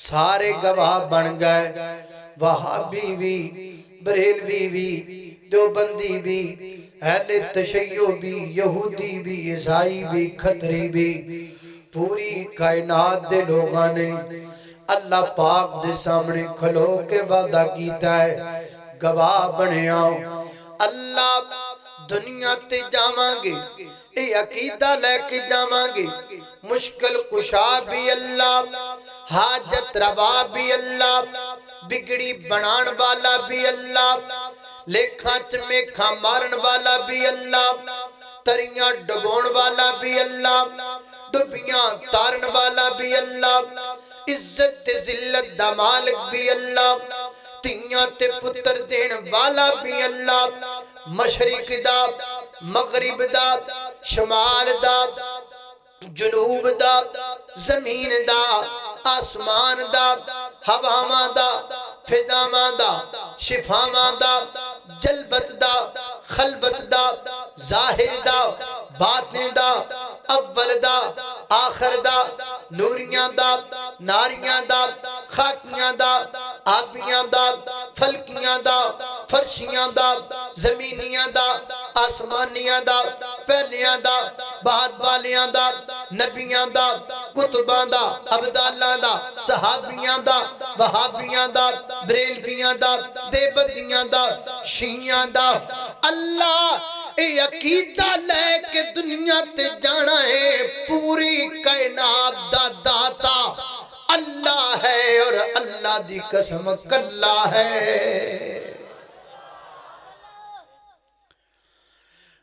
سارے گواہ بن گئے، وہابی بھی، بریلوی بھی، دیوبندی بھی، اہل تشیع بھی، یہودی بھی، عیسائی بھی، کھتری بھی، پوری کائنات دے لوگاں نے اللہ پاک دے سامنے کھلو کے وعدہ کیتا ہے، گواہ بنے آؤ۔ اللہ دنیا تے جاواں گے، اے عقیدہ لے کے جاواں گے، مشکل کشا بھی اللہ، حاجت روا بھی اللہ، بگڑی بنان والا بھی اللہ، لیکھاں چمیکھاں مارن والا بھی اللہ، تریاں ڈبون والا بھی اللہ، ڈبیاں تارن والا بھی اللہ، عزت ذلت دا مالک بھی اللہ، تیاں تے پتر دین والا بھی اللہ، مشرق دا، مغرب دا، شمال دا، جنوب دا، زمین دا، آسمان دا، ہواواں دا، فضاواں دا، شفاواں دا، جلبت دا، خلبت دا، ظاہر دا، باطن دا، اول دا، آخر دا، نوریاں دا، ناریاں دا، خاکیاں دا، آبیاں دا، فلکیاں دا، فرشیاں دا، زمینیاں دا، آسمانیاں دا، پہلیاں دا، بعد والیاں دا، نبیاں دا، کتباں دا، عبداللہ دا، صحابیاں دا، وہابیاں دا، بریلویاں دا، دیوبندیاں دا، شیعیاں دا۔ اللہ اے عقیدہ لے کے دنیا تے جانا ہے، پوری کائنات دا داتا اللہ ہے، اور اللہ دی قسم کلا ہے۔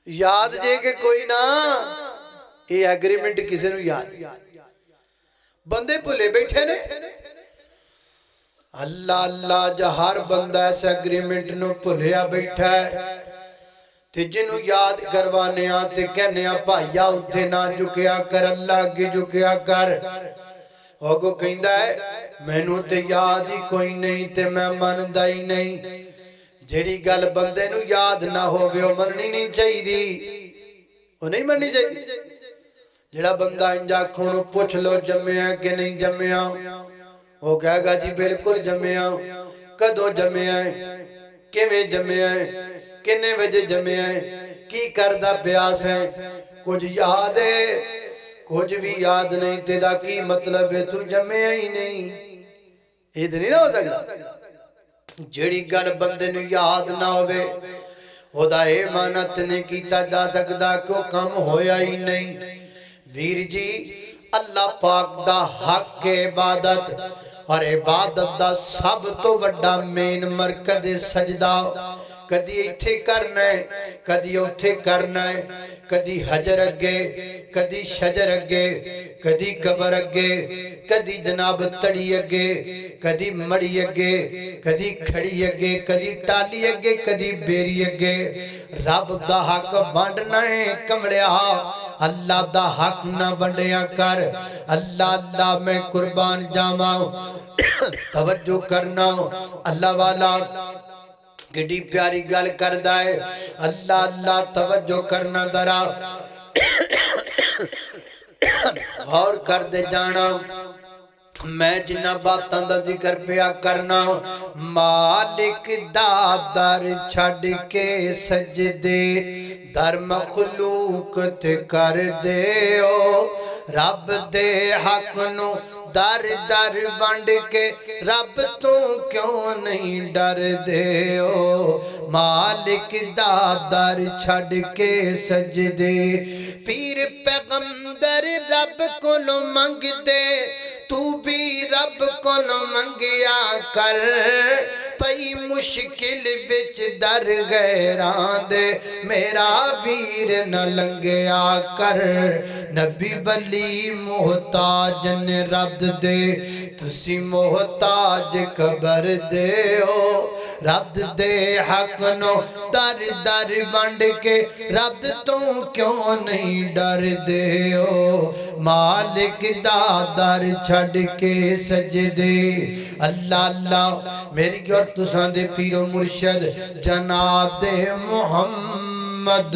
یاد جے کہ کوئی نہ یہ ایگریمنٹ کسی نے یاد بندے بھلے بیٹھے نے، اللہ اللہ جہار بندہ ایسا ایگریمنٹ نو بھلیا بیٹھا ہے، تے جنہوں یاد کروانے آتے کہنے پائیا اتھے نہ جھکیا کر، اللہ کی جھکیا کر۔ اوگو کہندہ ہے میں نو تے یاد ہی کوئی نہیں تے میں ماندہ ہی نہیں، جیڑی گل بندے نو یاد نہ ہو وہ مننی نہیں چاہی دی، وہ نہیں مننی چاہی۔ جیڑا بندہ انجا کھونو پوچھ لو جمعہ کہ نہیں جمعہ، وہ کہے گا جی بالکل جمعہ، کدو جمعہ، کیویں جمعہ، کنے وجہ جمعہ، کی کردہ پیاس ہے، کچھ یاد ہے، کچھ بھی یاد نہیں، تیرا کی مطلب ہے تو جمعہ ہی نہیں، اتنی نہ ہو سکتا۔ جیڑی گل بندے نو یاد نہ ہوئے، خدا ایمانت نے کیتا جا سکتا کیوں کم ہویا ہی نہیں۔ ویر جی اللہ پاک دا حق عبادت، اور عبادت دا سب تو وڈا مین مرکز سجدہ، کدی ایتھے کرنا ہے، کدی اوتھے کرنا ہے، کدی حجر اگے، کدی شجر اگے، کدی قبر اگے، کدی جناب تڑی اگے، کدی مڑی اگے، کدی کھڑی اگے، کدی ٹالی اگے، کدی بیری اگے۔ رب دا حق بانڈنا ہے کمڑیا، اللہ دا حق نہ بانڈیا کر۔ اللہ اللہ میں قربان جاواں، توجہ کرنا، اللہ والا گڑی پیاری گل کردہ ہے، اللہ اللہ توجہ کرنا درا اور کر دے جانا۔ میں جنہ باتاں دا ذکر پیا کرنا، مالک دا در چھڑ کے سجدے در مخلوق تے کر دے او، رب دے حق نو در در بانڈ کے رب تو کیوں نہیں ڈر دے او، مالک دا در چھڑ کے سجدے۔ پیر پیغمبر رب کو نو منگ دے، تو بھی رب کو نو منگیا کر، پئی مشکل بچ در غیران دے میرا ویر نہ لنگیا کر۔ نبی ولی محتاج نے رب دے، تسی محتاج قبر دے ہو، رب دے حق نو در در بانڈ کے رب تو کیوں نہیں ڈر دے ہو، مالک دا در چھڑ کے سجدے۔ اللہ اللہ میری اور تساں دے پیر و مرشد جناب دے محمد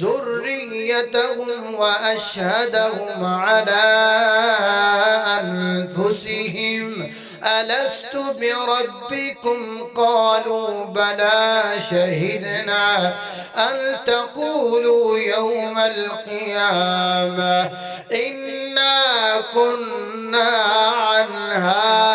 ذريتهم وأشهدهم على أنفسهم ألست بربكم قالوا بلى شهدنا أن تقولوا يوم القيامة إنا كنا عن هذا